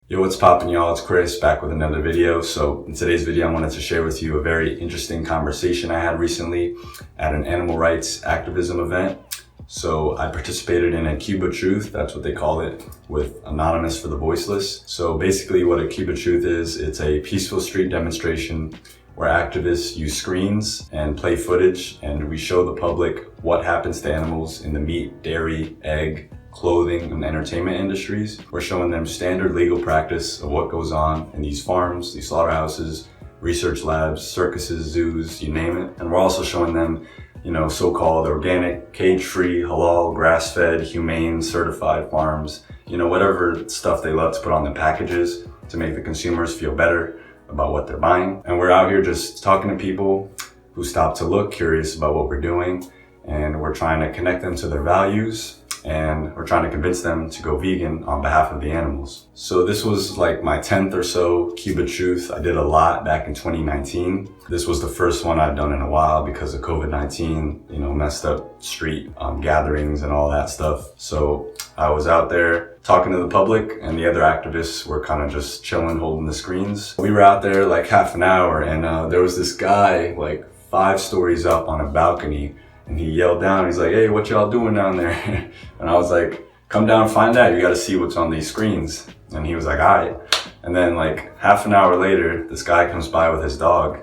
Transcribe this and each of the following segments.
Yo, what's poppin', y'all? It's Chris back with another video. So in today's video, I wanted to share with you a very interesting conversation I had recently at an animal rights activism event. So I participated in a Cube of Truth, that's what they call it, with Anonymous for the Voiceless. So basically what a Cube of Truth is, it's a peaceful street demonstration where activists use screens and play footage, and we show the public what happens to animals in the meat, dairy, egg, clothing, and entertainment industries. We're showing them standard legal practice of what goes on in these farms, these slaughterhouses, research labs, circuses, zoos, you name it. And we're also showing them, so-called organic, cage-free, halal, grass-fed, humane, certified farms, whatever stuff they love to put on the packages to make the consumers feel better about what they're buying. And we're out here just talking to people who stop to look, curious about what we're doing, and we're trying to connect them to their values, and we're trying to convince them to go vegan on behalf of the animals. So this was like my 10th or so Cube of Truth. I did a lot back in 2019. This was the first one I've done in a while because of COVID-19, messed up street gatherings and all that stuff. So I was out there talking to the public, and the other activists were kind of just chilling, holding the screens. We were out there like half an hour, and there was this guy like 5 stories up on a balcony, and he yelled down, he's like, "Hey, what y'all doing down there?" And I was like, "Come down and find out. You got to see what's on these screens." And he was like, "All right." And then like half an hour later, this guy comes by with his dog.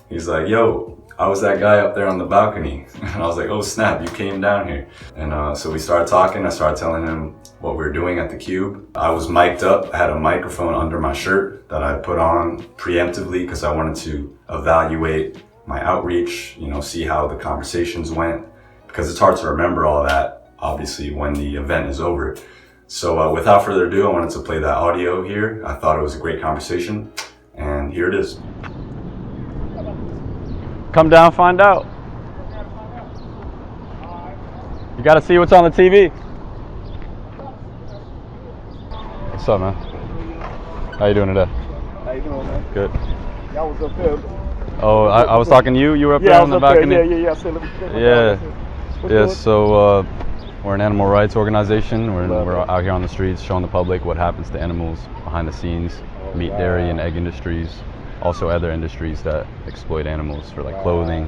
He's like, "Yo, I was that guy up there on the balcony." And I was like, "Oh snap, you came down here." And so we started talking. I started telling him what we were doing at the Cube. I was mic'd up. I had a microphone under my shirt that I put on preemptively because I wanted to evaluate my outreach, see how the conversations went, because it's hard to remember all that, obviously, when the event is over. So without further ado, I wanted to play that audio here. I thought it was a great conversation, and here it is. Come down, find out. You gotta see what's on the TV. What's up, man? How you doing today? How you doing, man? Good. Y'all was up there. Oh, I was talking to you. You were up there on the balcony. Yeah. I said, let me So we're an animal rights organization. We're out here on the streets showing the public what happens to animals behind the scenes, meat, dairy, and egg industries. Also other industries that exploit animals for like clothing,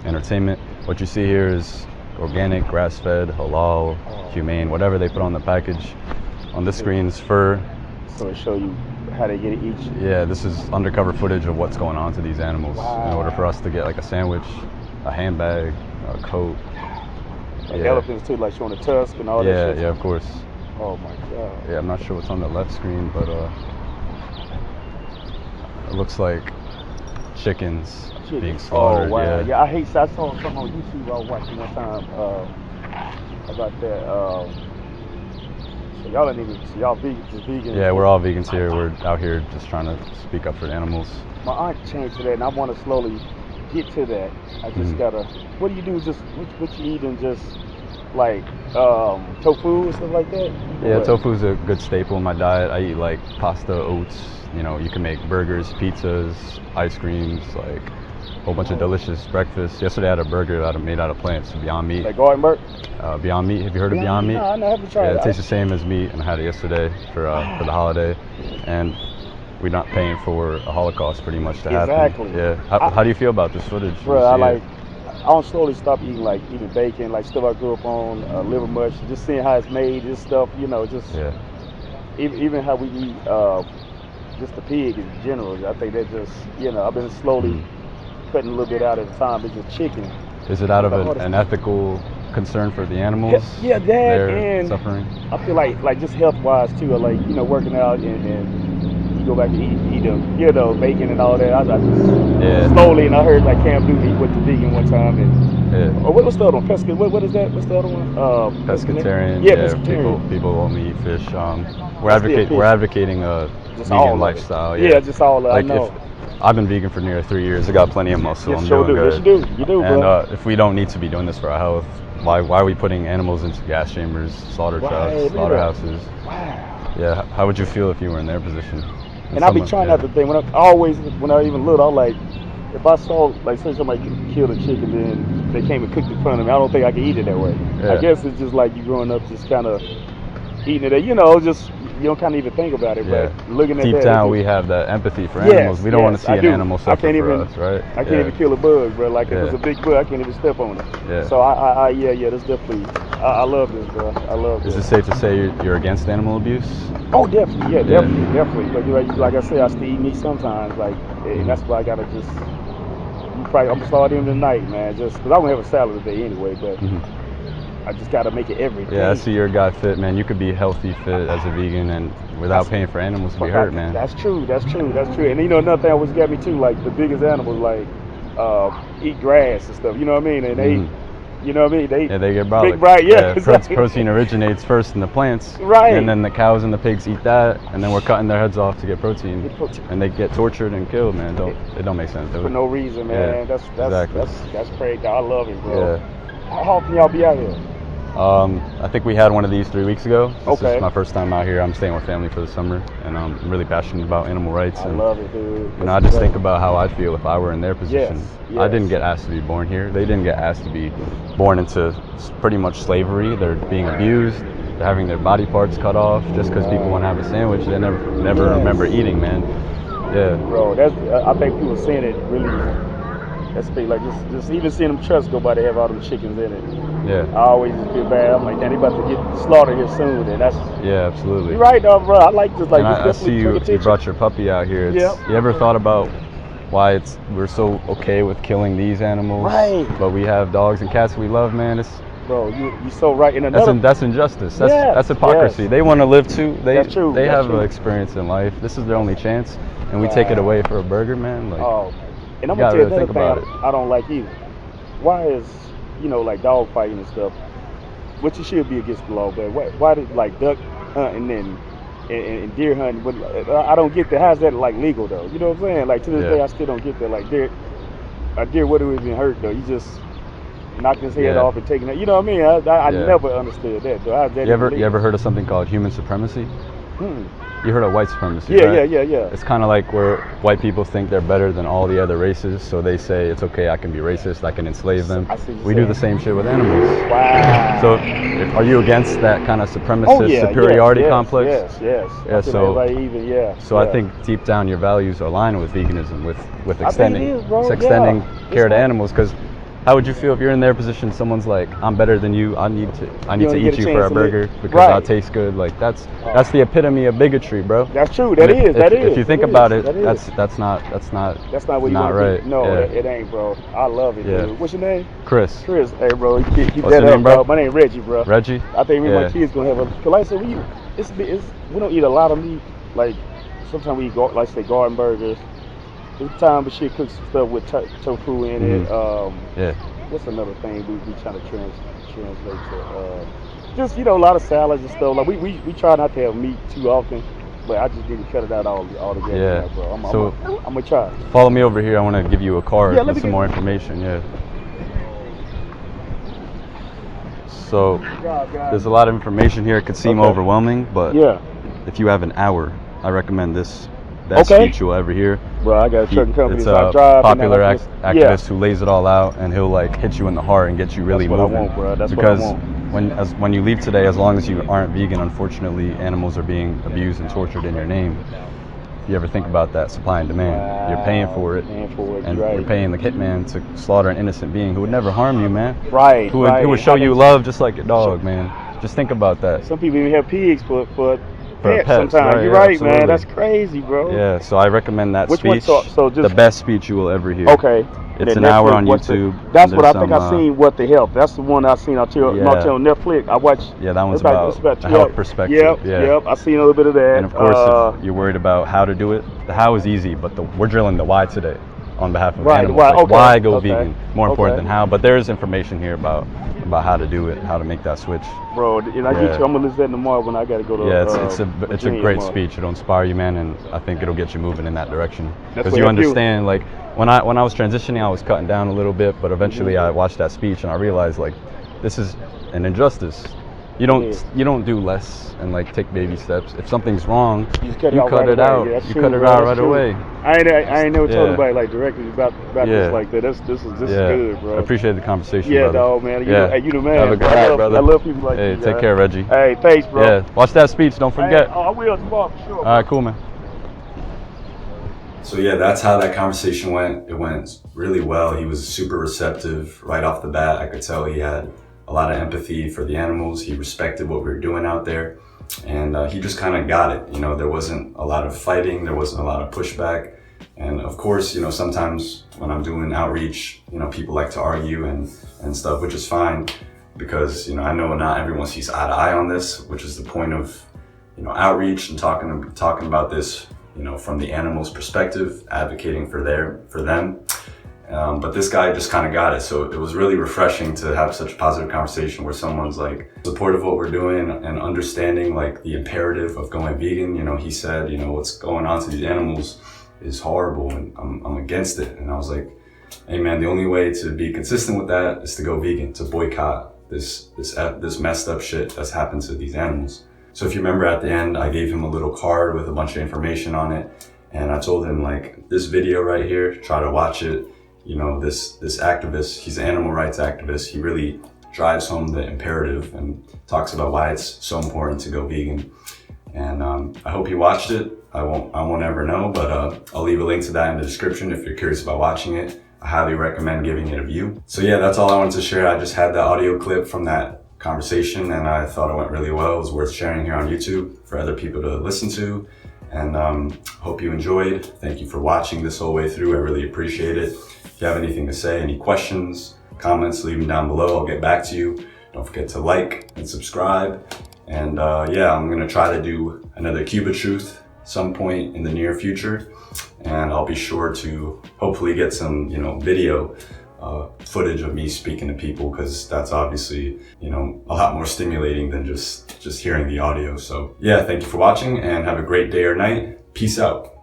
entertainment. What you see here is organic, grass-fed, halal, humane, whatever they put on the package. On this screen is fur. So it show you how they get it each. Yeah, this is undercover footage of what's going on to these animals in order for us to get like a sandwich, a handbag, a coat. Like elephants too, like showing the tusk and all that shit. Yeah, of course. Oh my god. Yeah, I'm not sure what's on the left screen, but it looks like chickens being slaughtered. Oh wow. Yeah. I saw something on YouTube I was watching one time about that. So y'all ain't even, so y'all just vegan. Yeah, we're all vegans here. We're out here just trying to speak up for the animals. My aunt changed to that, and I want to slowly get to that. I just gotta. What do you do? Just what you eat and just like tofu and stuff like that? Yeah, tofu's a good staple in my diet. I eat like pasta, oats. You can make burgers, pizzas, ice creams, like a whole bunch of delicious breakfasts. Yesterday I had a burger that I made out of plants, Beyond Meat. Like garden burger? Beyond Meat. Have you heard of Beyond Meat? No, I haven't tried it. Yeah, it tastes the same as meat, and I had it yesterday for the holiday. And we're not paying for a Holocaust pretty much to happen. Exactly. Yeah. How do you feel about this footage? Bro, I don't slowly stop eating bacon, like stuff I grew up on, liver mush, just seeing how it's made, this stuff, even how we eat just the pig in general. I think that just, I've been slowly cutting a little bit out at a time. It's just chicken. Is it out of an ethical concern for the animals? Yeah, that they're and suffering. I feel like just health wise too. Like working out and you go back and eat bacon and all that. I just slowly, and I heard like Cam Newton went to vegan one time and what's the other one? What is that? What's the other one? Pescatarian. Yeah, pescatarian. People only eat fish. We're advocating a vegan lifestyle. Yeah, just all I know. I've been vegan for nearly 3 years. I got plenty of muscle. I'm sure doing good. Yes, you do, bro. And if we don't need to be doing this for our health, why are we putting animals into gas chambers, slaughter trucks, slaughterhouses? Wow. Yeah. How would you feel if you were in their position? And I be trying not to think. When I even little, I'm like, if I saw like say somebody killed a chicken, then they came and cooked it in front of me, I don't think I could eat it that way. Yeah. I guess it's just like you growing up, just kind of eating it. You know, just you don't kind of even think about it. But looking at deep that, down, we have that empathy for animals. We don't want to see an animal suffer for us, right? I can't even kill a bug, bro. Like if it's a big bug, I can't even step on it. Yeah. So that's definitely. I love this, bro. I love this. Is it safe to say you're against animal abuse? Oh, definitely. Yeah, definitely. But like I said, I still eat meat sometimes. Like, and that's why I gotta just. I'm gonna start them tonight, man. Just because I won't have a salad today anyway, but. I just gotta make it every day. Yeah, I see you're a guy fit, man. You could be healthy, fit as a vegan, and without paying for animals to be hurt, man. That's true. And you know, another thing always got me too, like the biggest animals, like eat grass and stuff. You know what I mean? And they, you know what I mean? They get brolic. Big bright, exactly. Protein originates first in the plants, right? And then the cows and the pigs eat that, and then we're cutting their heads off to get protein, and they get tortured and killed, man. It don't make sense. For no reason, man. Yeah, that's crazy. I love it, bro. Yeah. How often y'all be out here? I think we had one of these 3 weeks ago. This is my first time out here. I'm staying with family for the summer, and I'm really passionate about animal rights. I love it, dude. You know, I just think about how I'd feel if I were in their position. Yes. I didn't get asked to be born here. They didn't get asked to be born into pretty much slavery. They're being abused. They're having their body parts cut off just because people want to have a sandwich. They never remember eating, man. Yeah. Bro, I think people seeing it really. That's big. Like just even seeing them trucks go by, they have all them chickens in it. Yeah. I always just feel bad. I'm like, damn, they about to get slaughtered here soon. And that's. Yeah, absolutely. You're right, though, bro. I like just like. I see you brought your puppy out here. You ever thought about why we're so okay with killing these animals? Right. But we have dogs and cats we love, man. Bro, you're so right. And that's injustice. That's hypocrisy. They want to live too. That's true. They have an experience in life. This is their only chance, and we take it away for a burger, man. Like. And I'm gonna tell you another thing I don't like either. Why is, you know, like dog fighting and stuff, which it should be against the law, but why did like duck hunting and deer hunting? But I don't get that. How's that like legal though? You know what I'm saying? Like to this day, I still don't get that. Like a deer would have been hurt though. You just knocking his head off and taking it. You know what I mean? I never understood that though. How's that? You ever heard of something called human supremacy? You heard of white supremacy, yeah, right? Yeah. It's kind of like where white people think they're better than all the other races, so they say it's okay, I can be racist, I can enslave them. We do the same shit with animals. Wow. So, are you against that kind of supremacist superiority complex? Yes. Yeah. So I think deep down your values align with veganism, with extending care to animals, because. How would you feel if you're in their position? Someone's like, "I'm better than you. I need to eat you for a burger because I taste good." Like that's the epitome of bigotry, bro. That's true. That is. If you think about it, that's not what you want right. No, it ain't, bro. I love it. Dude. What's your name? Chris. Hey, bro. Keep What's that your name, bro? My name Reggie, bro. Reggie. I think me and my kids gonna have a. Cause like I said, we don't eat a lot of meat. Like sometimes we eat garden burgers. This time, but she cooks some stuff with tofu in it. What's another thing we trying to translate to? Just a lot of salads and stuff. Like we try not to have meat too often, but I just need to cut it out altogether. Yeah. Bro. I'm gonna try. Follow me over here. I want to give you a card with some more information. Yeah. So there's a lot of information here. It could seem overwhelming, but if you have an hour, I recommend this. Best speech you'll ever hear. Bro, I got a trucking company. It's a popular activist who lays it all out, and he'll like hit you in the heart and get you really moving. That's what I want, bro. That's because what I want. when you leave today, as long as you aren't vegan, unfortunately, animals are being abused and tortured in your name. If you ever think about that, supply and demand, you're paying for it, and you're paying the hitman to slaughter an innocent being who would never harm you, man. Right. Who would show you love just like your dog, man. Just think about that. Some people even have pigs for pets sometimes. Right, You're right, absolutely. man. That's crazy, bro. Yeah, so I recommend that speech. So just the best speech you will ever hear. Okay. It's an hour on YouTube. That's what I think I seen. What the Health. That's the one I seen on Netflix. I watched. Yeah, that one's about a health perspective. Yep. I seen a little bit of that. And of course, if you're worried about how to do it, the how is easy, but we're drilling the why today on behalf of animals. Why go vegan? More important than how. But there is information here about how to do it, how to make that switch. Bro, and I get you. I'm gonna listen to that tomorrow when I gotta go to. Yeah, it's a great speech. It'll inspire you, man, and I think it'll get you moving in that direction. Because you understand, like when I was transitioning, I was cutting down a little bit, but eventually I watched that speech and I realized like this is an injustice. You don't do less and like take baby steps. If something's wrong, you cut it out. Yeah, you cut it out right away. I ain't never told anybody like directly about this like that. This is good, bro. I appreciate the conversation. Yeah, brother. dog, man. You the man. Have a good night, brother. I love people like you. Hey, take care, Reggie. Hey, thanks, bro. Yeah, watch that speech. Don't forget. I will tomorrow for sure. All right, cool, man. So yeah, that's how that conversation went. It went really well. He was super receptive right off the bat. I could tell he had a lot of empathy for the animals. He respected what we were doing out there, and he just kind of got it. You know, there wasn't a lot of fighting, there wasn't a lot of pushback, and of course, you know, sometimes when I'm doing outreach, you know, people like to argue and stuff, which is fine, because, you know, I know not everyone sees eye to eye on this, which is the point of, you know, outreach and talking about this, you know, from the animals' perspective, advocating for them. But this guy just kind of got it. So it was really refreshing to have such a positive conversation where someone's like supportive of what we're doing and understanding like the imperative of going vegan. You know, he said, you know, what's going on to these animals is horrible and I'm against it. And I was like, hey man, the only way to be consistent with that is to go vegan, to boycott this messed up shit that's happened to these animals. So if you remember at the end, I gave him a little card with a bunch of information on it. And I told him like, this video right here, try to watch it. You know, this activist, he's an animal rights activist. He really drives home the imperative and talks about why it's so important to go vegan. And I hope you watched it. I won't ever know, but I'll leave a link to that in the description if you're curious about watching it. I highly recommend giving it a view. So yeah, that's all I wanted to share. I just had the audio clip from that conversation and I thought it went really well. It was worth sharing here on YouTube for other people to listen to. And hope you enjoyed. Thank you for watching this whole way through. I really appreciate it. If you have anything to say, any questions, comments, leave them down below. I'll get back to you. Don't forget to like and subscribe. And yeah, I'm gonna try to do another Cuba Truth some point in the near future. And I'll be sure to hopefully get some, you know, video footage of me speaking to people, because that's obviously, you know, a lot more stimulating than just hearing the audio. So yeah, thank you for watching and have a great day or night. Peace out.